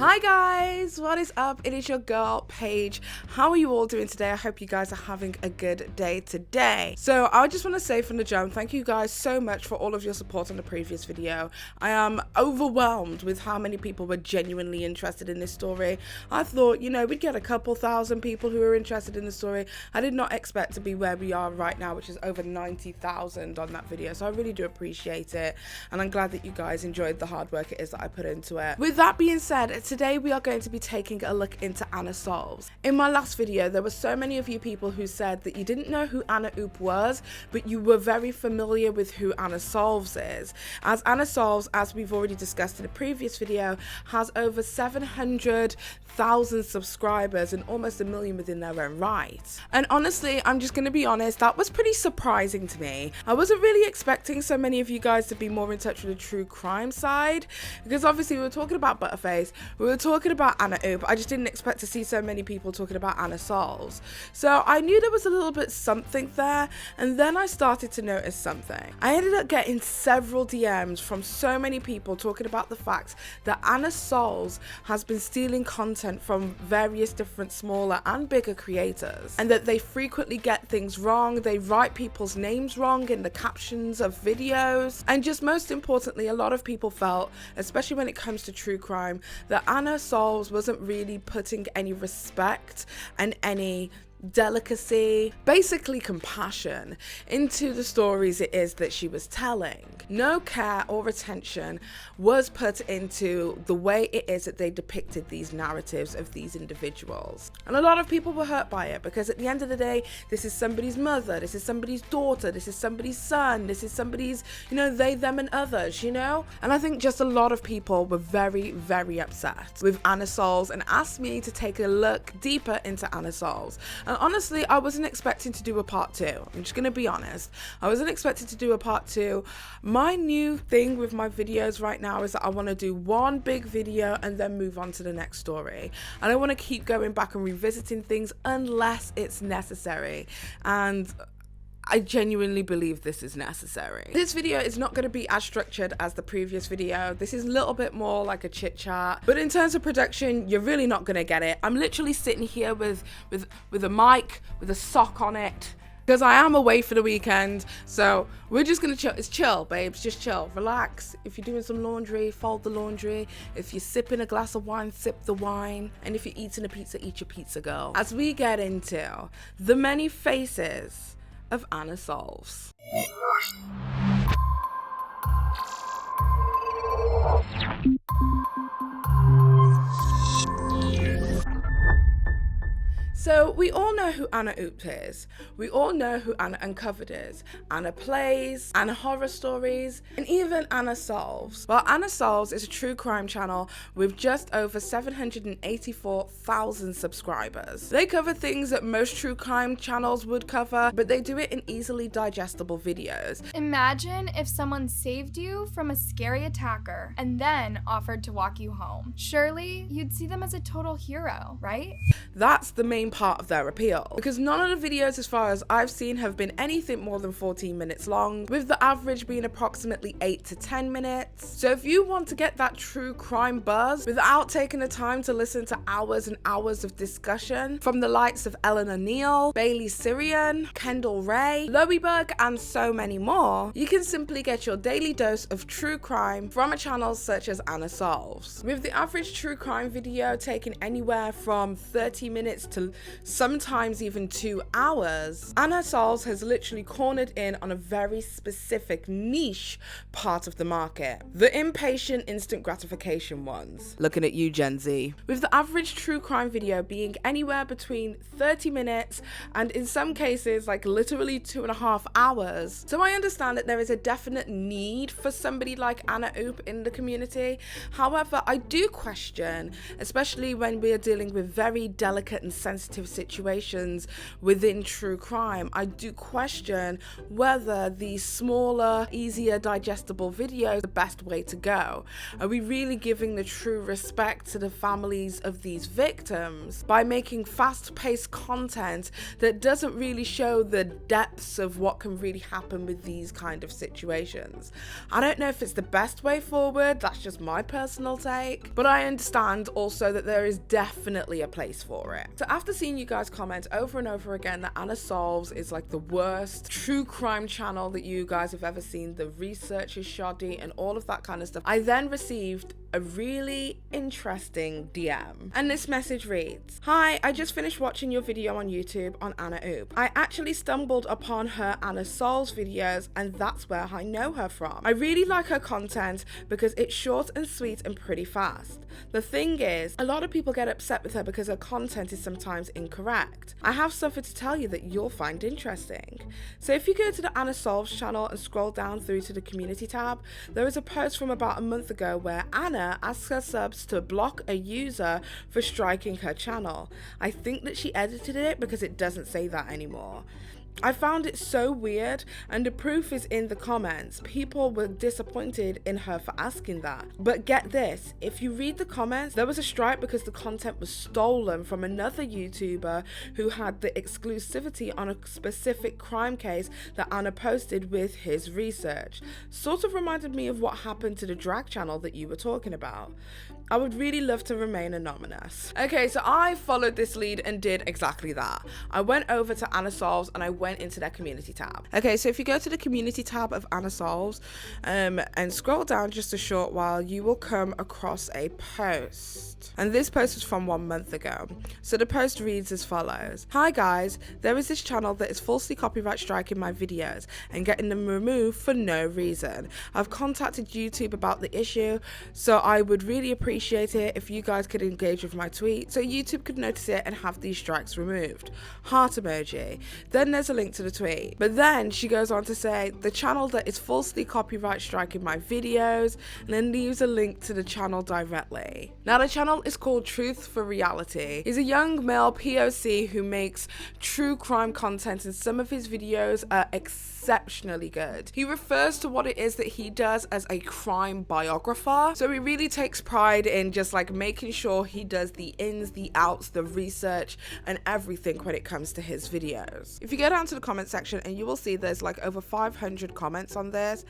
Hi guys, what is up? It is your girl Paige. How are you all doing today? I hope you guys are having a good day today. So I just want to say from the jump, thank you guys so much for all of your support on the previous video. I am overwhelmed with how many people were genuinely interested in this story. I thought, you know, we'd get a couple thousand people who are interested in the story. I did not expect to be where we are right now, which is over 90,000 on that video. So I really do appreciate it. And I'm glad that you guys enjoyed the hard work it is that I put into it. With that being said, today we are going to be taking a look into Anna Solves. In my last video, there were so many of you people who said that you didn't know who Anna Oop was, but you were very familiar with who Anna Solves is. As Anna Solves, as we've already discussed in a previous video, has over 700,000 subscribers and almost 1 million within their own right. And honestly, I'm just going to be honest, that was pretty surprising to me. I wasn't really expecting so many of you guys to be more in touch with the true crime side, because obviously we were talking about Butterface, we were talking about Anna Oop. I just didn't expect to see so many people talking about Anna Solves. So I knew there was a little bit something there, and then I started to notice something. I ended up getting several DMs from so many people talking about the fact that Anna Solves has been stealing content from various different smaller and bigger creators, and that they frequently get things wrong. They write people's names wrong in the captions of videos, and just most importantly, a lot of people felt, especially when it comes to true crime, that Anna Solves wasn't really putting any respect and any delicacy, basically compassion, into the stories it is that she was telling. No care or attention was put into the way it is that they depicted these narratives of these individuals. And a lot of people were hurt by it, because at the end of the day, this is somebody's mother, this is somebody's daughter, this is somebody's son, this is somebody's, you know, they, them and others, you know? And I think just a lot of people were very, very upset with Anna Solves and asked me to take a look deeper into Anna Solves. And honestly, I wasn't expecting to do a part 2. I'm just going to be honest. I wasn't expecting to do a part 2. My new thing with my videos right now is that I want to do one big video and then move on to the next story. I don't want to keep going back and revisiting things unless it's necessary. And I genuinely believe this is necessary. This video is not going to be as structured as the previous video. This is a little bit more like a chit chat, but in terms of production, you're really not going to get it. I'm literally sitting here with a mic, with a sock on it, because I am away for the weekend. So we're just going to chill. It's chill, babes. Just chill. Relax. If you're doing some laundry, fold the laundry. If you're sipping a glass of wine, sip the wine. And if you're eating a pizza, eat your pizza, girl. As we get into the many faces of Anna Solves. So we all know who Anna Oop is. We all know who Anna Uncovered is. Anna Plays, Anna Horror Stories, and even Anna Solves. Well, Anna Solves is a true crime channel with just over 784,000 subscribers. They cover things that most true crime channels would cover, but they do it in easily digestible videos. Imagine if someone saved you from a scary attacker and then offered to walk you home. Surely you'd see them as a total hero, right? That's the main part of their appeal, because none of the videos, as far as I've seen, have been anything more than 14 minutes long, with the average being approximately 8 to 10 minutes. So if you want to get that true crime buzz without taking the time to listen to hours and hours of discussion from the likes of Eleanor Neal, Bailey Syrian, Kendall Ray, Loeybug, and so many more, you can simply get your daily dose of true crime from a channel such as Anna Solves. With the average true crime video taking anywhere from 30 minutes to sometimes even 2 hours, Anna Solves has literally cornered in on a very specific niche part of the market. The impatient instant gratification ones. Looking at you, Gen Z. With the average true crime video being anywhere between 30 minutes and in some cases like literally 2.5 hours. So I understand that there is a definite need for somebody like Anna Oop in the community. However, I do question, especially when we are dealing with very delicate and sensitive situations within true crime, I do question whether these smaller, easier digestible videos are the best way to go. Are we really giving the true respect to the families of these victims by making fast-paced content that doesn't really show the depths of what can really happen with these kind of situations? I don't know if it's the best way forward, that's just my personal take, but I understand also that there is definitely a place for it. So after seeing you guys comment over and over again that Anna Solves is like the worst true crime channel that you guys have ever seen, the research is shoddy and all of that kind of stuff, I then received a really interesting DM. And this message reads, "Hi, I just finished watching your video on YouTube on Anna Oop. I actually stumbled upon her Anna Solves videos and that's where I know her from. I really like her content because it's short and sweet and pretty fast. The thing is, a lot of people get upset with her because her content is sometimes incorrect. I have something to tell you that you'll find interesting. So if you go to the Anna Solves channel and scroll down through to the community tab, there is a post from about a month ago where Anna asks her subs to block a user for striking her channel. I think that she edited it because it doesn't say that anymore. I found it so weird, and the proof is in the comments. People were disappointed in her for asking that. But get this, if you read the comments, there was a strike because the content was stolen from another YouTuber who had the exclusivity on a specific crime case that Anna posted with his research. Sort of reminded me of what happened to the drag channel that you were talking about. I would really love to remain anonymous." Okay, so I followed this lead and did exactly that. I went over to Anna Solves and I went into their community tab. Okay, so if you go to the community tab of Anna Solves and scroll down just a short while, you will come across a post. And this post was from 1 month ago. So the post reads as follows. "Hi guys, there is this channel that is falsely copyright striking my videos and getting them removed for no reason. I've contacted YouTube about the issue, so I would really appreciate it if you guys could engage with my tweet so YouTube could notice it and have these strikes removed. Heart emoji." Then there's a link to the tweet. But then she goes on to say, "The channel that is falsely copyright striking my videos," and then leaves a link to the channel directly. Now the channel is called Truth for Reality. He's a young male POC who makes true crime content, and some of his videos are exceptionally good. He refers to what it is that he does as a crime biographer, so he really takes pride in just like making sure he does the ins, the outs, the research and everything when it comes to his videos. If you go down to the comment section, and you will see there's like over 500 comments on this.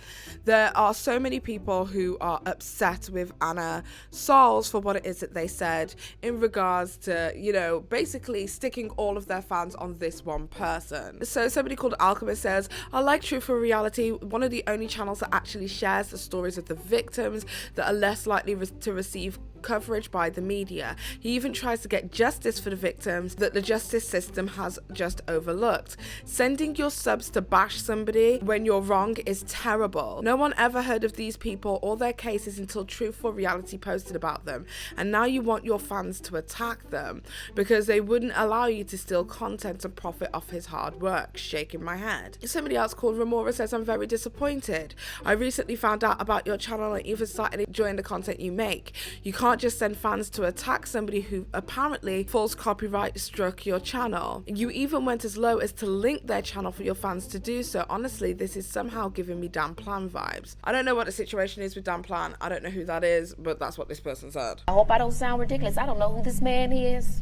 There are so many people who are upset with Anna Solves for what it is that they said in regards to, you know, basically sticking all of their fans on this one person. So somebody called Alchemist says, "I like Truth for Reality, one of the only channels that actually shares the stories of the victims that are less likely to receive coverage by the media. He even tries to get justice for the victims that the justice system has just overlooked. Sending your subs to bash somebody when you're wrong is terrible. No one ever heard of these people or their cases until Truth for Reality posted about them, and now you want your fans to attack them because they wouldn't allow you to steal content and profit off his hard work. Shaking my head." Somebody else called Remora says, "I'm very disappointed. I recently found out about your channel and even started enjoying the content you make. You can't just send fans to attack somebody who apparently false copyright struck your channel. You even went as low as to link their channel for your fans to do so. Honestly, this is somehow giving me Dan Plan vibes." I don't know what the situation is with Dan Plan. I don't know who that is, but that's what this person said. I hope I don't sound ridiculous. I don't know who this man is.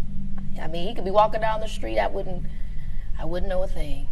I mean, he could be walking down the street. I wouldn't know a thing.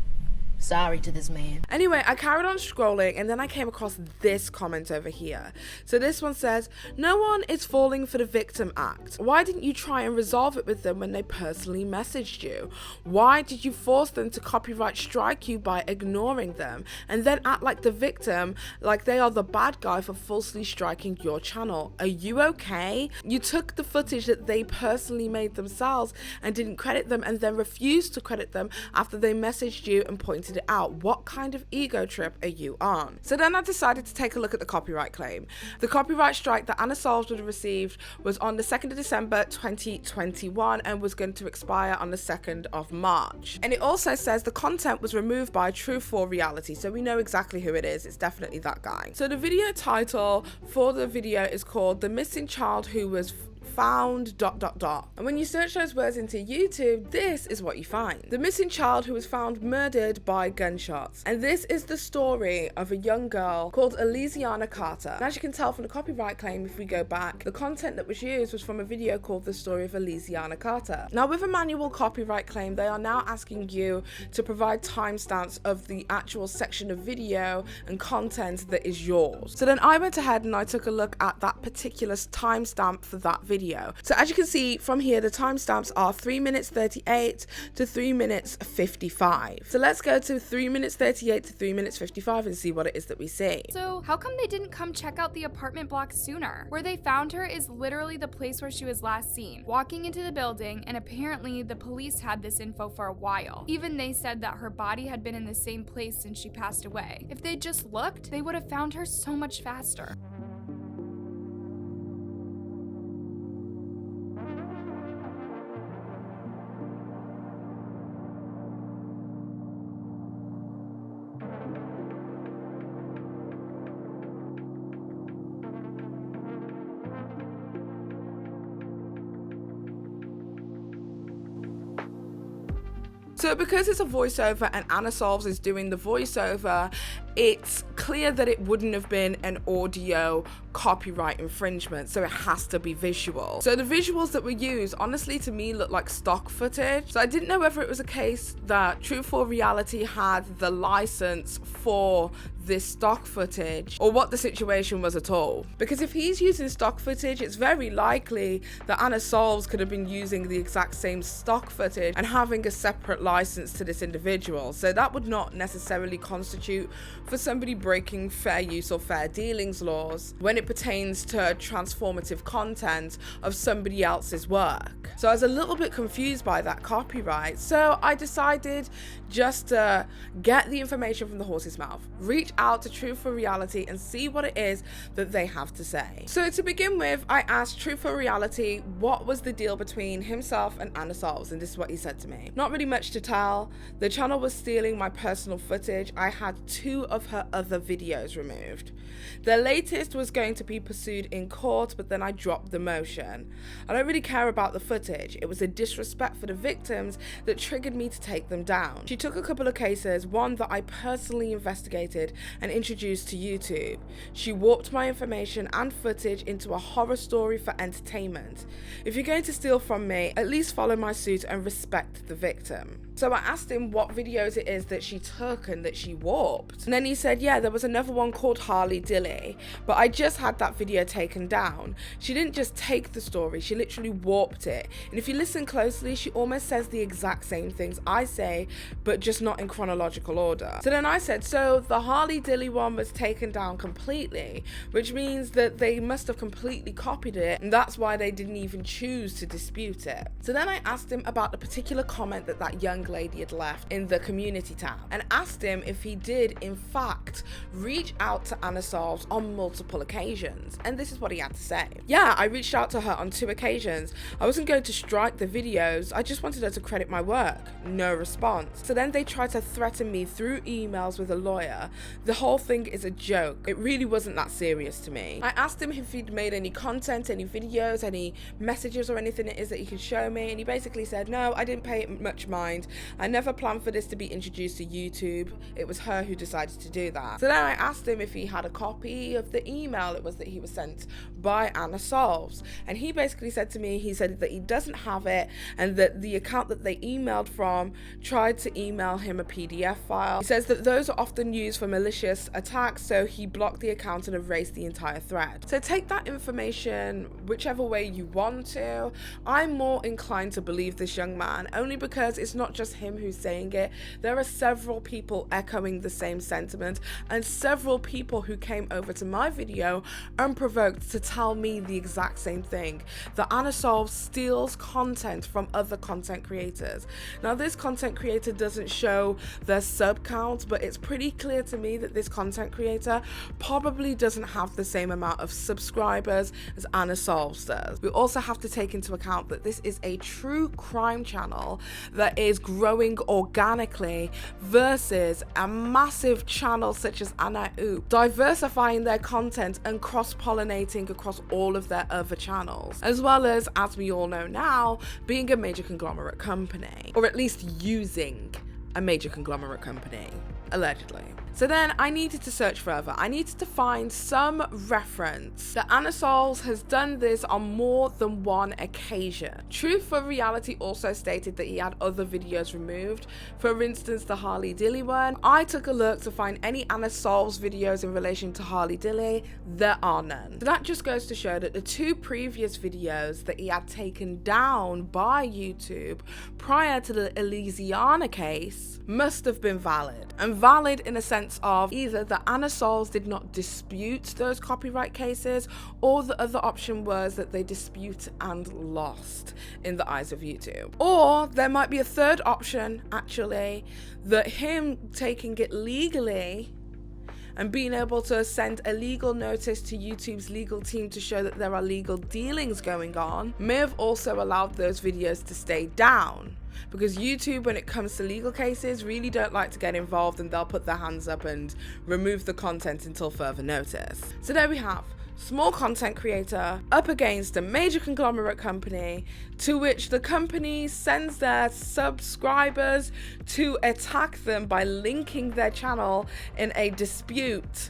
Sorry to this man. Anyway, I carried on scrolling and then I came across this comment over here. So this one says, "No one is falling for the victim act. Why didn't you try and resolve it with them when they personally messaged you? Why did you force them to copyright strike you by ignoring them and then act like the victim, like they are the bad guy for falsely striking your channel? Are you okay? You took the footage that they personally made themselves and didn't credit them and then refused to credit them after they messaged you and pointed it out. What kind of ego trip are you on?" So then I decided to take a look at the copyright claim. The copyright strike that Anna Solves would have received was on the 2nd of December 2021 and was going to expire on the 2nd of March. And it also says the content was removed by Truth for Reality, so we know exactly who it is. It's definitely that guy. So the video title for the video is called "The Missing Child Who Was found ... And when you search those words into YouTube, this is what you find. The missing child who was found murdered by gunshots. And this is the story of a young girl called Elysiana Carter. And as you can tell from the copyright claim, if we go back, the content that was used was from a video called The Story of Elysiana Carter. Now, with a manual copyright claim, they are now asking you to provide timestamps of the actual section of video and content that is yours. So then I went ahead and I took a look at that particular timestamp for that video. So as you can see from here, the timestamps are 3 minutes 38 to 3 minutes 55. So let's go to 3 minutes 38 to 3 minutes 55 and see what it is that we see. So how come they didn't come check out the apartment block sooner? Where they found her is literally the place where she was last seen, walking into the building, and apparently the police had this info for a while. Even they said that her body had been in the same place since she passed away. If they just looked, they would have found her so much faster. So because it's a voiceover and Anna Solves is doing the voiceover, it's clear that it wouldn't have been an audio copyright infringement, so it has to be visual. So the visuals that were used, honestly, to me look like stock footage. So I didn't know whether it was a case that Truthful Reality had the license for this stock footage or what the situation was at all. Because if he's using stock footage, it's very likely that Anna Solves could have been using the exact same stock footage and having a separate license to this individual. So that would not necessarily constitute for somebody breaking fair use or fair dealings laws when it pertains to transformative content of somebody else's work. So I was a little bit confused by that copyright. So I decided just to get the information from the horse's mouth, reach out to Truthful Reality and see what it is that they have to say. So to begin with, I asked Truthful Reality what was the deal between himself and Anna Solves, and this is what he said to me. Not really much to tell. The channel was stealing my personal footage. I had 2 of her other videos removed. The latest was going to be pursued in court, but then I dropped the motion. I don't really care about the footage. It was a disrespect for the victims that triggered me to take them down. She took a couple of cases, one that I personally investigated and introduced to YouTube. She warped my information and footage into a horror story for entertainment. If you're going to steal from me, at least follow my suit and respect the victim. So I asked him what videos it is that she took and that she warped. And then he said, yeah, there was another one called Harley Dilly, but I just had that video taken down. She didn't just take the story, she literally warped it. And if you listen closely, she almost says the exact same things I say, but just not in chronological order. So then I said, so the Harley Dilly one was taken down completely, which means that they must have completely copied it, and that's why they didn't even choose to dispute it. So then I asked him about the particular comment that that young lady had left in the community tab, and asked him if he did in fact reach out to Anna Solves on multiple occasions, and this is what he had to say. Yeah, I reached out to her on 2 occasions. I wasn't going to strike the videos, I just wanted her to credit my work. No response. So then they tried to threaten me through emails with a lawyer. The whole thing is a joke. It really wasn't that serious to me. I asked him if he'd made any content, any videos, any messages or anything it is that he could show me, and he basically said, no, I didn't pay it much mind. I never planned for this to be introduced to YouTube. It was her who decided to do that. So then I asked him if he had a copy of the email it was that he was sent by Anna Solves, and he basically said to me, he said that he doesn't have it, and that the account that they emailed from tried to email him a PDF file. He says that those are often used for malicious attacks, so he blocked the account and erased the entire thread. So take that information whichever way you want to. I'm more inclined to believe this young man, only because it's not just him who's saying it. There are several people echoing the same sentiment, and several people who came over to my video unprovoked to tell me the exact same thing, that Anna Solves steals content from other content creators. Now, this content creator doesn't show their sub count, but it's pretty clear to me that this content creator probably doesn't have the same amount of subscribers as Anna Solves does. We also have to take into account that this is a true crime channel that is growing organically versus a massive channel such as Anna Oop diversifying their content and cross-pollinating across all of their other channels, as well as we all know now, being a major conglomerate company, or at least using a major conglomerate company, allegedly. So then I needed to search further. I needed to find some reference that Anna Soles has done this on more than one occasion. Truth for Reality also stated that he had other videos removed. For instance, the Harley Dilly one. I took a look to find any Anna Soles videos in relation to Harley Dilly. There are none. So that just goes to show that the two previous videos that he had taken down by YouTube prior to the Elysiana case must have been valid. And valid in a sense of either that Anna Soles did not dispute those copyright cases, or the other option was that they dispute and lost in the eyes of YouTube. Or there might be a third option, actually, that him taking it legally and being able to send a legal notice to YouTube's legal team to show that there are legal dealings going on may have also allowed those videos to stay down. Because YouTube, when it comes to legal cases, really don't like to get involved, and they'll put their hands up and remove the content until further notice. So there we have small content creator up against a major conglomerate company, to which the company sends their subscribers to attack them by linking their channel in a dispute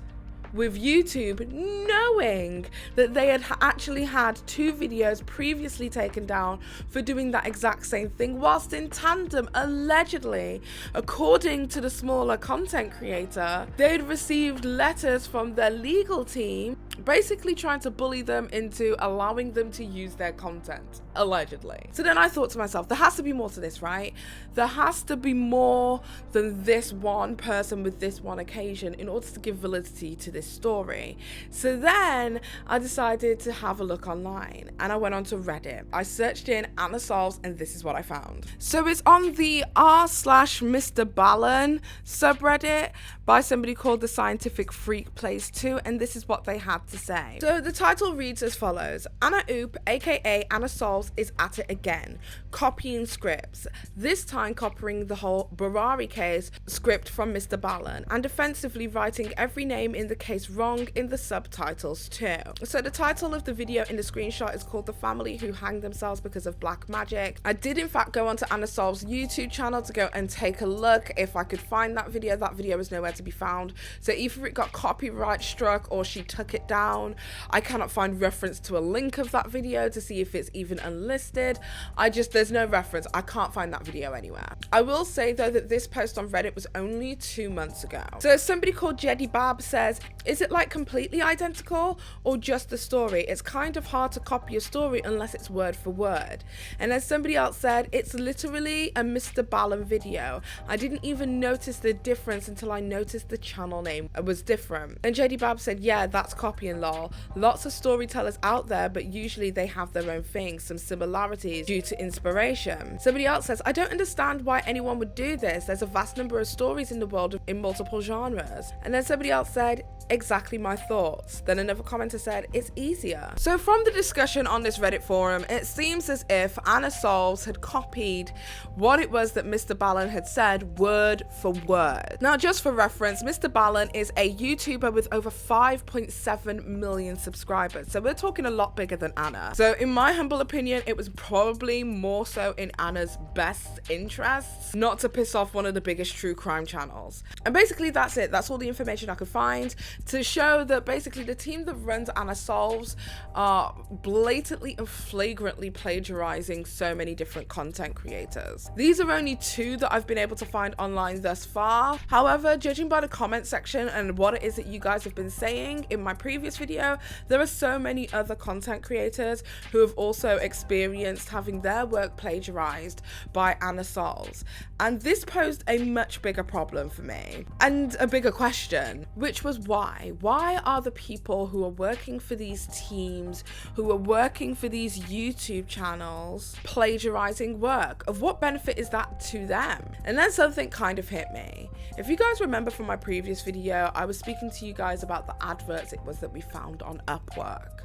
with YouTube, knowing that they had actually had two videos previously taken down for doing that exact same thing, whilst in tandem, allegedly, according to the smaller content creator, they'd received letters from their legal team basically trying to bully them into allowing them to use their content, allegedly. So then I thought to myself, there has to be more to this, right? There has to be more than this one person with this one occasion in order to give validity to this story. So then I decided to have a look online, and I went onto Reddit. I searched in Anna Soles, and this is what I found. So it's on the r/Mr. Ballon subreddit by somebody called the Scientific Freak Plays 2, and this is what they had to say. So the title reads as follows: Anna Oop, aka Anna Soles, is at it again, copying scripts, this time copying the whole Barari case script from Mr. Ballon, and offensively writing every name in the case wrong in the subtitles too. So the title of the video in the screenshot is called The Family Who Hanged Themselves Because of Black Magic. I did in fact go onto Anna Soles' YouTube channel to go and take a look if I could find that video. That video is nowhere to be found. So either it got copyright struck or she took it down. I cannot find reference to a link of that video to see if it's even unlisted. There's no reference. I can't find that video anywhere. I will say though that this post on Reddit was only 2 months ago. So somebody called Jeddy Bab says, is it like completely identical or just the story? It's kind of hard to copy a story unless it's word for word. And then somebody else said, it's literally a Mr. Ballon video. I didn't even notice the difference until I noticed the channel name was different. And Jeddy Bab said, yeah, that's copying lol. Lots of storytellers out there, but usually they have their own things, some similarities due to inspiration. Somebody else says, I don't understand why anyone would do this. There's a vast number of stories in the world in multiple genres. And then somebody else said, exactly my thoughts. Then another commenter said, it's easier. So from the discussion on this Reddit forum, it seems as if Anna Soles had copied what it was that Mr. Ballon had said word for word. Now, just for reference, Mr. Ballon is a YouTuber with over 5.7 million subscribers. So we're talking a lot bigger than Anna. So in my humble opinion, it was probably more so in Anna's best interests not to piss off one of the biggest true crime channels. And basically that's it. That's all the information I could find to show that basically the team that runs Anna Soles are blatantly and flagrantly plagiarizing so many different content creators. These are only two that I've been able to find online thus far. However, judging by the comment section and what it is that you guys have been saying in my previous video, there are so many other content creators who have also experienced having their work plagiarized by Anna Soles. And this posed a much bigger problem for me and a bigger question, which was why? Why are the people who are working for these teams, who are working for these YouTube channels, plagiarizing work? Of what benefit is that to them? And then something kind of hit me. If you guys remember from my previous video, I was speaking to you guys about the adverts it was that we found on Upwork.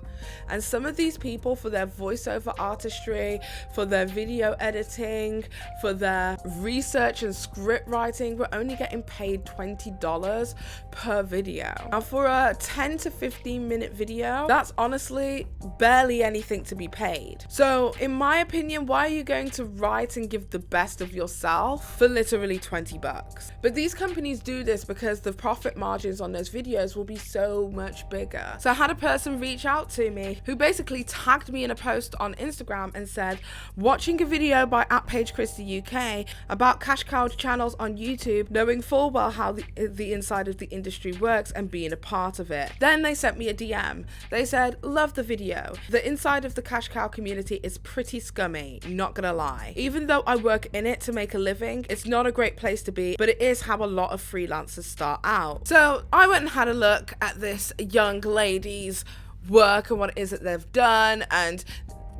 And some of these people, for their voiceover artistry, for their video editing, for their research and script writing, were only getting paid $20 per video. Now for a 10 to 15 minute video, that's honestly barely anything to be paid. So in my opinion, why are you going to write and give the best of yourself for literally $20? But these companies do this because the profit margins on those videos will be so much bigger. So I had a person reach out to me who basically tagged me in a post on Instagram and said, watching a video by @PaigeChristieUK about cash cow channels on YouTube, knowing full well how the inside of the industry works and being a part of it. Then they sent me a DM. They said, love the video. The inside of the cash cow community is pretty scummy, not gonna lie. Even though I work in it to make a living, it's not a great place to be, but it is how a lot of freelancers start out. So I went and had a look at this young lady's work and what it is that they've done, and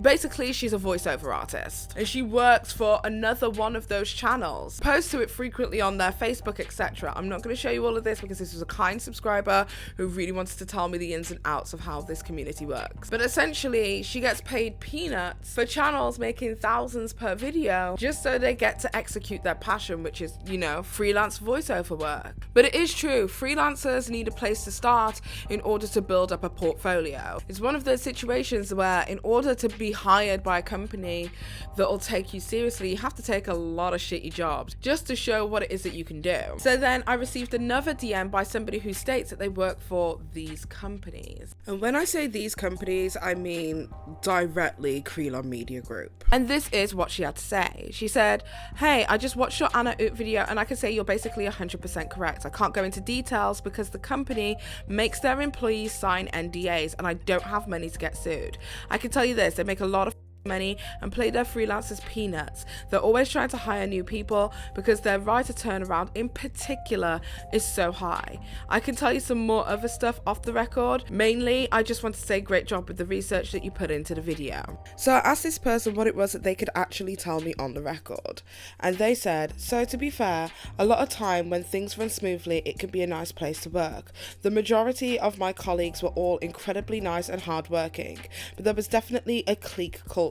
basically she's a voiceover artist and she works for another one of those channels, posts to it frequently on their Facebook, etc. I'm not going to show you all of this because this was a kind subscriber who really wanted to tell me the ins and outs of how this community works. But essentially she gets paid peanuts for channels making thousands per video just so they get to execute their passion, which is, you know, freelance voiceover work. But it is true, freelancers need a place to start in order to build up a portfolio. It's one of those situations where in order to be hired by a company that will take you seriously, you have to take a lot of shitty jobs just to show what it is that you can do. So then I received another DM by somebody who states that they work for these companies. And when I say these companies, I mean directly Krelon Media Group. And this is what she had to say. She said, hey, I just watched your Anna Ut video and I can say you're basically 100% correct. I can't go into details because the company makes their employees sign NDAs and I don't have money to get sued. I can tell you this, they make a lot of money and play their freelancers peanuts. They're always trying to hire new people because their writer turnaround in particular is so high. I can tell you some more other stuff off the record. Mainly, I just want to say great job with the research that you put into the video. So I asked this person what it was that they could actually tell me on the record. And they said, so to be fair, a lot of time when things run smoothly, it can be a nice place to work. The majority of my colleagues were all incredibly nice and hardworking, but there was definitely a clique culture.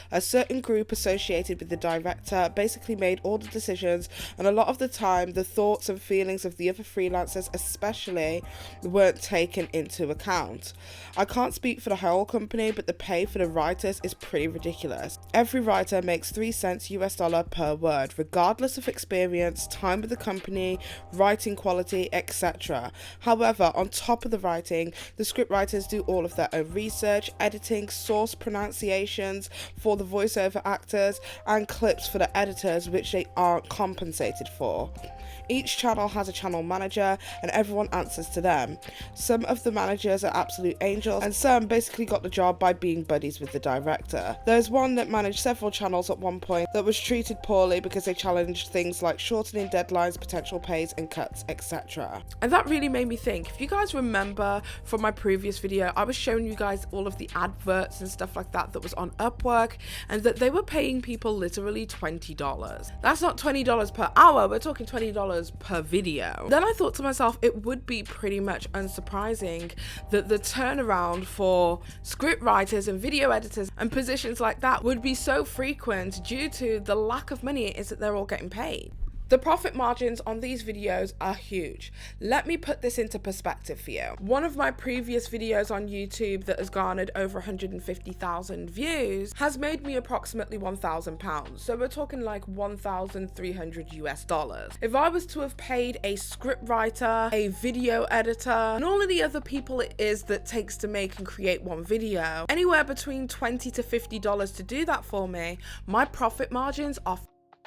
A certain group associated with the director basically made all the decisions, and a lot of the time the thoughts and feelings of the other freelancers especially weren't taken into account. I can't speak for the whole company, but the pay for the writers is pretty ridiculous. Every writer makes 3 cents US dollar per word, regardless of experience, time with the company, writing quality, etc. However, on top of the writing, the script writers do all of their own research, editing, source pronunciation for the voiceover actors, and clips for the editors, which they aren't compensated for. Each channel has a channel manager and everyone answers to them. Some of the managers are absolute angels and some basically got the job by being buddies with the director. There's one that managed several channels at one point that was treated poorly because they challenged things like shortening deadlines, potential pays and cuts, etc. And that really made me think. If you guys remember from my previous video, I was showing you guys all of the adverts and stuff like that was on Upwork, and that they were paying people literally $20. That's not $20 per hour, we're talking $20 per video. Then I thought to myself, it would be pretty much unsurprising that the turnaround for script writers and video editors and positions like that would be so frequent due to the lack of money it is that they're all getting paid. The profit margins on these videos are huge. Let me put this into perspective for you. One of my previous videos on YouTube that has garnered over 150,000 views has made me approximately £1,000. So we're talking like 1,300 US dollars. If I was to have paid a script writer, a video editor, and all of the other people it is that takes to make and create one video, anywhere between $20 to $50 to do that for me, my profit margins are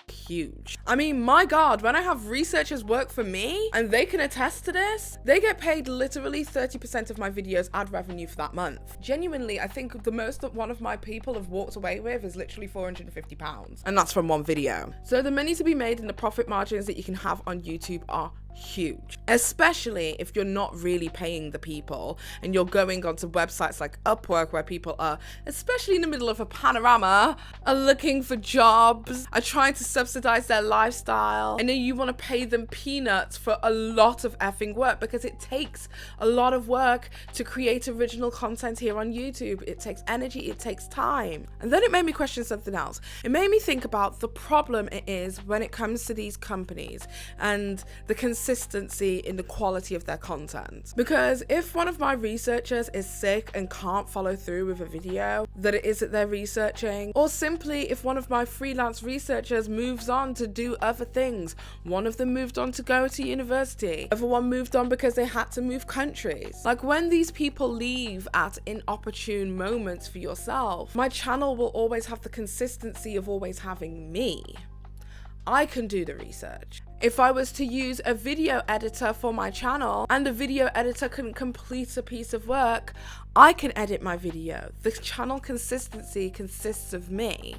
huge. I mean, my God, when I have researchers work for me and they can attest to this, they get paid literally 30% of my video's ad revenue for that month. Genuinely, I think the most that one of my people have walked away with is literally £450, and that's from one video. So the money to be made and the profit margins that you can have on YouTube are huge, especially if you're not really paying the people and you're going onto websites like Upwork where people are, especially in the middle of a panorama, are looking for jobs, are trying to subsidize their lifestyle, and then you want to pay them peanuts for a lot of effing work, because it takes a lot of work to create original content here on YouTube. It takes energy, it takes time. And then it made me question something else. It made me think about the problem it is when it comes to these companies and the consistency in the quality of their content. Because if one of my researchers is sick and can't follow through with a video that it is that they're researching, or simply if one of my freelance researchers moves on to do other things, one of them moved on to go to university, the other one moved on because they had to move countries. Like, when these people leave at inopportune moments for yourself, my channel will always have the consistency of always having me. I can do the research. If I was to use a video editor for my channel and the video editor couldn't complete a piece of work, I can edit my video. The channel consistency consists of me.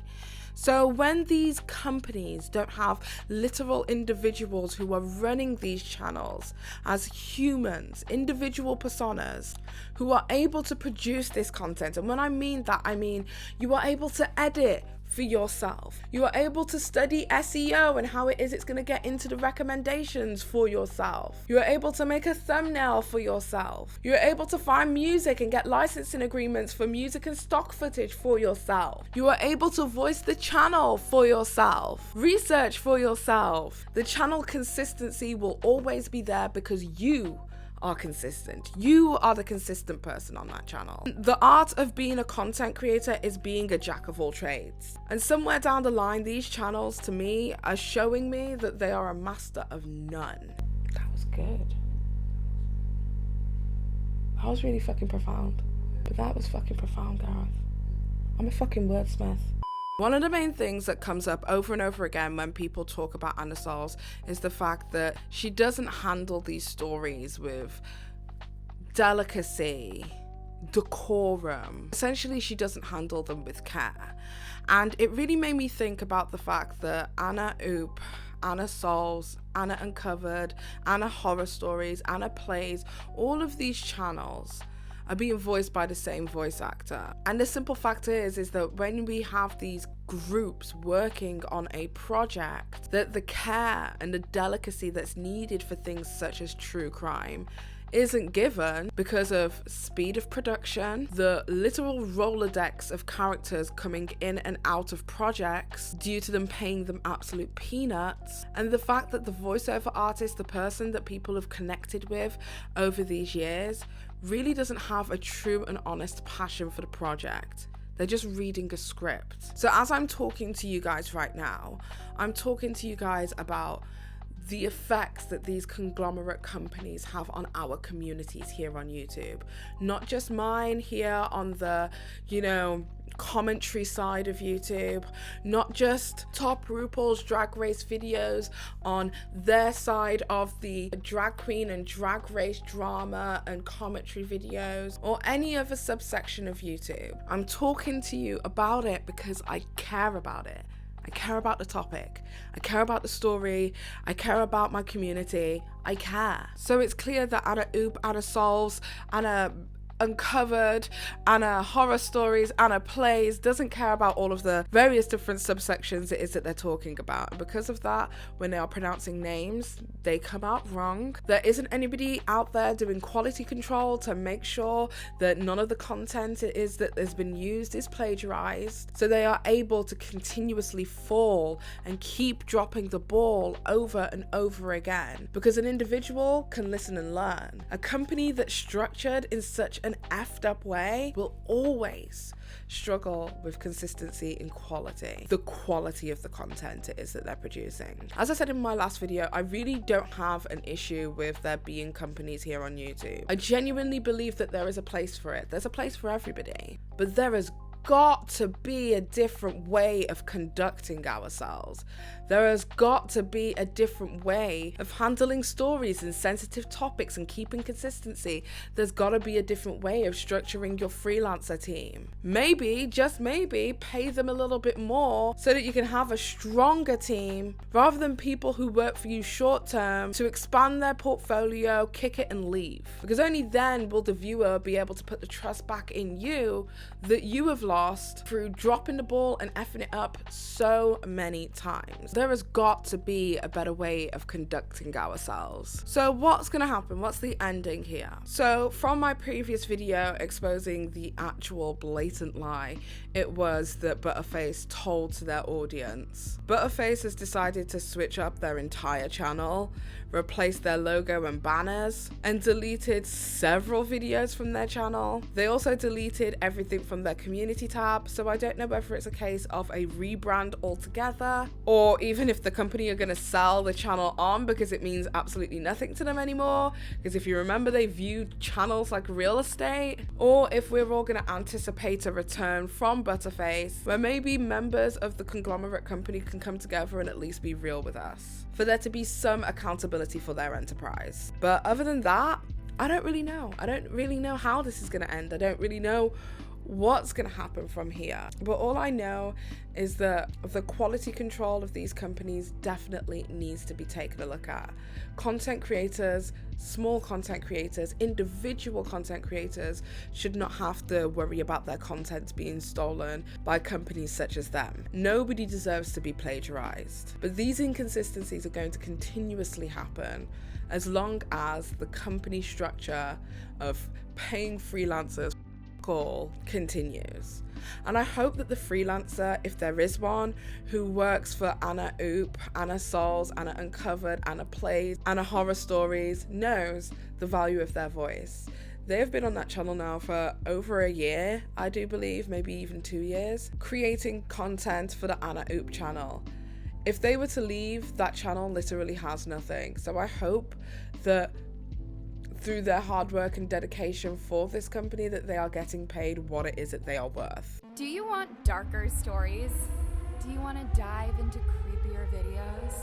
So when these companies don't have literal individuals who are running these channels as humans, individual personas, who are able to produce this content, and when I mean that, I mean you are able to edit for yourself. You are able to study SEO and how it is it's going to get into the recommendations for yourself. You are able to make a thumbnail for yourself. You are able to find music and get licensing agreements for music and stock footage for yourself. You are able to voice the channel for yourself, research for yourself. The channel consistency will always be there because you are consistent. You are the consistent person on that channel. The art of being a content creator is being a jack of all trades. And somewhere down the line, these channels to me are showing me that they are a master of none. That was good. That was really fucking profound. But that was fucking profound, Gareth. I'm a fucking wordsmith. One of the main things that comes up over and over again when people talk about Anna Sauls is the fact that she doesn't handle these stories with delicacy, decorum. Essentially, she doesn't handle them with care. And it really made me think about the fact that Anna Oop, Anna Sauls, Anna Uncovered, Anna Horror Stories, Anna Plays, all of these channels are being voiced by the same voice actor. And the simple fact is that when we have these groups working on a project, that the care and the delicacy that's needed for things such as true crime isn't given because of speed of production, the literal Rolodex of characters coming in and out of projects due to them paying them absolute peanuts, and the fact that the voiceover artist, the person that people have connected with over these years, really doesn't have a true and honest passion for the project. They're just reading a script. So as I'm talking to you guys right now, I'm talking to you guys about the effects that these conglomerate companies have on our communities here on YouTube. Not just mine here on the, commentary side of YouTube, not just top RuPaul's Drag Race videos on their side of the drag queen and drag race drama and commentary videos, or any other subsection of YouTube. I'm talking to you about it because I care about it. I care about the topic. I care about the story. I care about my community. I care. So it's clear that Anna Oop, Anna Sauls, Anna Uncovered, Anna Horror Stories, Anna Plays doesn't care about all of the various different subsections it is that they're talking about. And because of that, when they are pronouncing names, they come out wrong. There isn't anybody out there doing quality control to make sure that none of the content it is that has been used is plagiarized. So they are able to continuously fall and keep dropping the ball over and over again. Because an individual can listen and learn. A company that's structured in such an effed up way will always struggle with consistency in quality, the quality of the content it is that they're producing. As I said in my last video, I really don't have an issue with there being companies here on YouTube. I genuinely believe that there is a place for it. There's a place for everybody, but there is got to be a different way of conducting ourselves. There has got to be a different way of handling stories and sensitive topics and keeping consistency. There's got to be a different way of structuring your freelancer team. Maybe, just maybe, pay them a little bit more so that you can have a stronger team rather than people who work for you short term to expand their portfolio, kick it and leave. Because only then will the viewer be able to put the trust back in you that you have lost through dropping the ball and effing it up so many times. There has got to be a better way of conducting ourselves. So what's going to happen? What's the ending here? So from my previous video exposing the actual blatant lie, it was that Butterface told to their audience. Butterface has decided to switch up their entire channel, replace their logo and banners, and deleted several videos from their channel. They also deleted everything from their community tab, so I don't know whether it's a case of a rebrand altogether, or even if the company are going to sell the channel on because it means absolutely nothing to them anymore, because if you remember they viewed channels like real estate, or if we're all going to anticipate a return from Butterface where maybe members of the conglomerate company can come together and at least be real with us, for there to be some accountability for their enterprise. But other than that, I don't really know. I don't really know how this is going to end. I don't really know what's going to happen from here. But all I know is that the quality control of these companies definitely needs to be taken a look at. Content creators, small content creators, individual content creators should not have to worry about their content being stolen by companies such as them. Nobody deserves to be plagiarized. But these inconsistencies are going to continuously happen as long as the company structure of paying freelancers continues. And I hope that the freelancer, if there is one, who works for Anna Oop, Anna Souls, Anna Uncovered, Anna Plays, Anna Horror Stories, knows the value of their voice. They've been on that channel now for over a year, I do believe, maybe even 2 years, creating content for the Anna Oop channel. If they were to leave, that channel literally has nothing. So I hope that through their hard work and dedication for this company that they are getting paid what it is that they are worth. Do you want darker stories? Do you want to dive into creepier videos?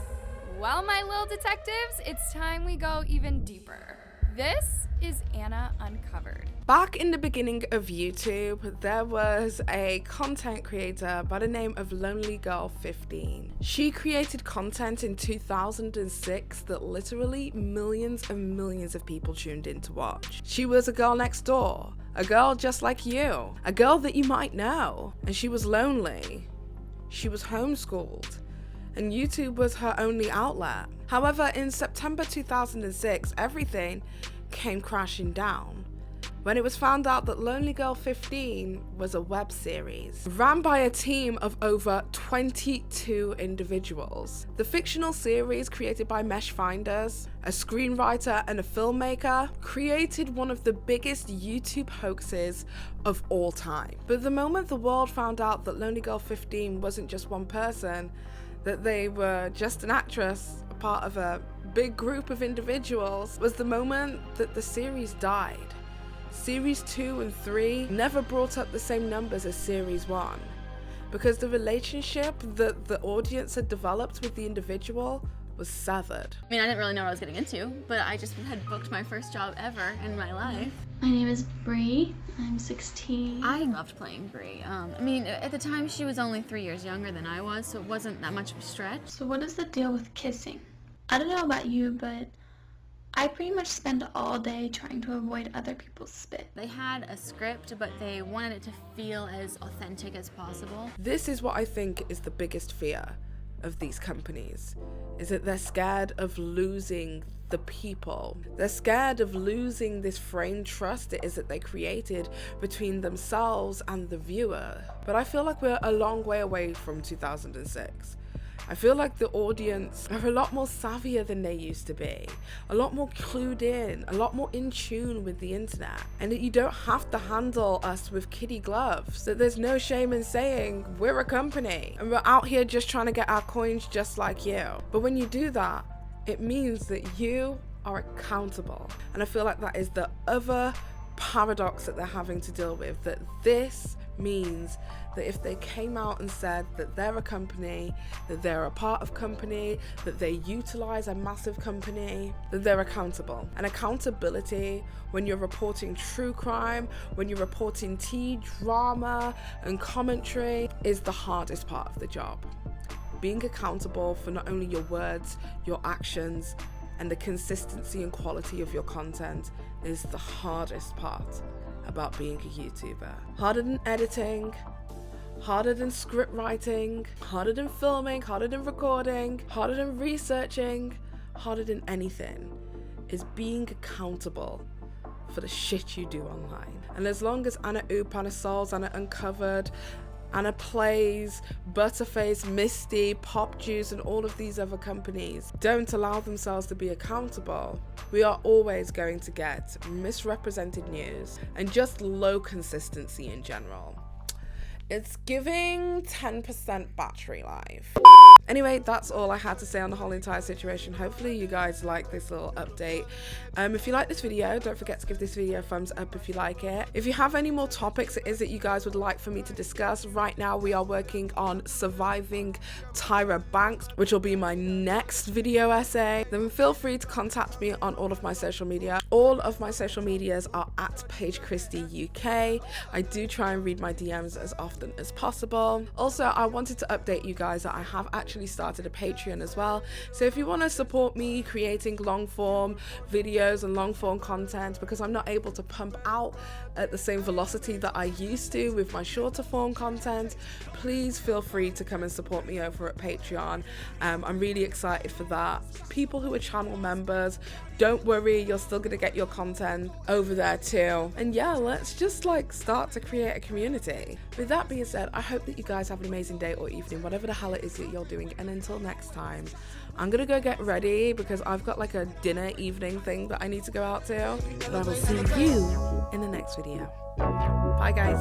Well, my little detectives, it's time we go even deeper. This is Anna Uncovered. Back in the beginning of YouTube, there was a content creator by the name of Lonely Girl 15. She created content in 2006 that literally millions and millions of people tuned in to watch. She was a girl next door, a girl just like you, a girl that you might know, and she was lonely. She was homeschooled, and YouTube was her only outlet. However, in September 2006, everything came crashing down when it was found out that Lonely Girl 15 was a web series ran by a team of over 22 individuals. The fictional series, created by Mesh Finders, a screenwriter and a filmmaker, created one of the biggest YouTube hoaxes of all time. But the moment the world found out that Lonely Girl 15 wasn't just one person, that they were just an actress, a part of a big group of individuals, was the moment that the series died. Series 2 and 3 never brought up the same numbers as Series 1 because the relationship that the audience had developed with the individual was severed. I mean, I didn't really know what I was getting into, but I just had booked my first job ever in my life. My name is Bree. I'm 16. I loved playing Bree. I mean, at the time she was only 3 years younger than I was, so it wasn't that much of a stretch. So what is the deal with kissing? I don't know about you, but I pretty much spend all day trying to avoid other people's spit. They had a script, but they wanted it to feel as authentic as possible. This is what I think is the biggest fear of these companies, is that they're scared of losing the people. They're scared of losing this framed trust it is that they created between themselves and the viewer. But I feel like we're a long way away from 2006. I feel like the audience are a lot more savvier than they used to be, a lot more clued in, a lot more in tune with the internet, and that you don't have to handle us with kiddie gloves, that there's no shame in saying we're a company and we're out here just trying to get our coins just like you. But when you do that, it means that you are accountable. And I feel like that is the other paradox that they're having to deal with, that this means that if they came out and said that they're a company, that they're a part of company, that they utilize a massive company, that they're accountable. And accountability, when you're reporting true crime, when you're reporting tea, drama and commentary, is the hardest part of the job. Being accountable for not only your words, your actions, and the consistency and quality of your content is the hardest part about being a YouTuber. Harder than editing, harder than script writing, harder than filming, harder than recording, harder than researching, harder than anything is being accountable for the shit you do online. And as long as Anna Oop, Anna Souls, Anna Uncovered, Anna Plays, Butterface, Misty, Pop Juice, and all of these other companies don't allow themselves to be accountable, we are always going to get misrepresented news and just low consistency in general. It's giving 10% battery life. Anyway, that's all I had to say on the whole entire situation. Hopefully you guys like this little update. If you like this video, don't forget to give this video a thumbs up if you like it. If you have any more topics it is that you guys would like for me to discuss, right now we are working on surviving Tyra Banks, which will be my next video essay. Then feel free to contact me on all of my social media. All of my social medias are at PaigeChristieUK. I do try and read my DMs as often as possible. Also, I wanted to update you guys that I have actually started a Patreon as well. So if you want to support me creating long form videos and long form content, because I'm not able to pump out at the same velocity that I used to with my shorter form content, please feel free to come and support me over at Patreon. I'm really excited for that. People who are channel members, don't worry, you're still gonna get your content over there too. And yeah, let's just start to create a community. With that being said, I hope that you guys have an amazing day or evening, whatever the hell it is that you're doing. And until next time, I'm gonna go get ready because I've got a dinner evening thing that I need to go out to. And I will see you in the next video. Bye guys.